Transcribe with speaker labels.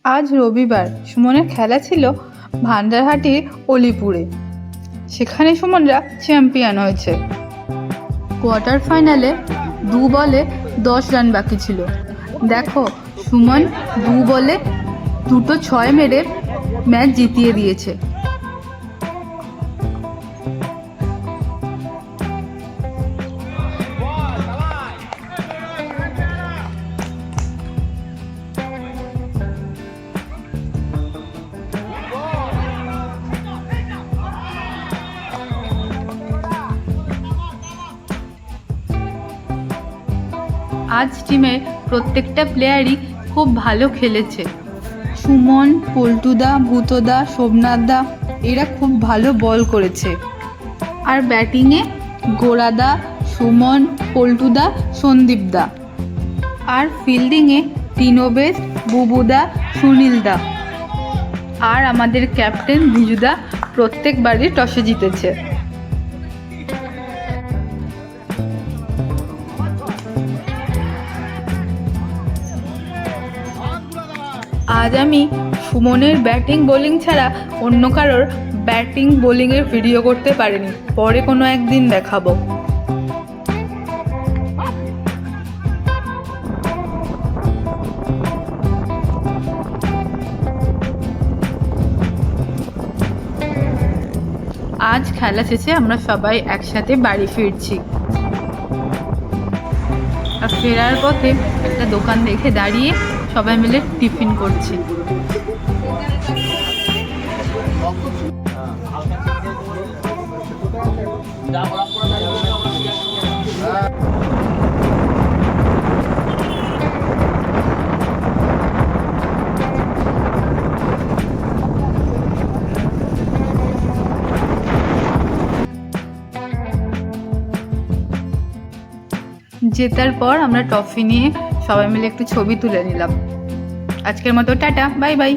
Speaker 1: আজ রবিবার সুমনের খেলা ছিল ভান্ডারহাটির অলিপুরে। সেখানে সুমনরা চ্যাম্পিয়ন হয়েছে। কোয়ার্টার ফাইনালে 2 বলে 10 রান বাকি ছিল। দেখো, সুমন 2 বলে 2টো 6 মেরে ম্যাচ জিতিয়ে দিয়েছে। আজ টিমের প্রত্যেকটা প্লেয়ারই খুব ভালো খেলেছে। সুমন, পল্টুদা, ভূতদা, সোমনাথদা এরা খুব ভালো বল করেছে। আর ব্যাটিংয়ে গোড়াদা, সুমন, পল্টুদা, সন্দীপদা। আর ফিল্ডিংয়ে টিনোবেশ, বুবুদা, সুনীলদা। আর আমাদের ক্যাপ্টেন ভিজুদা প্রত্যেকবারই টসে জিতেছে। আজ আমি সুমনের ব্যাটিং বোলিং ছাড়া অন্য কারোর ব্যাটিং বোলিংয়ের ভিডিও করতে পারিনি। পরে কোনো একদিন দেখাবো। আজ খেলা শেষে আমরা সবাই একসাথে বাড়ি ফিরছি। আর ফেরার পথে একটা দোকান দেখে দাঁড়িয়ে সবাই মিলে টিফিন করছি। জেতার পর আমরা ট্রফি নিয়ে সবাই মিলে একটু ছবি তুলে নিলাম। আজকের মতো টাটা, বাই বাই।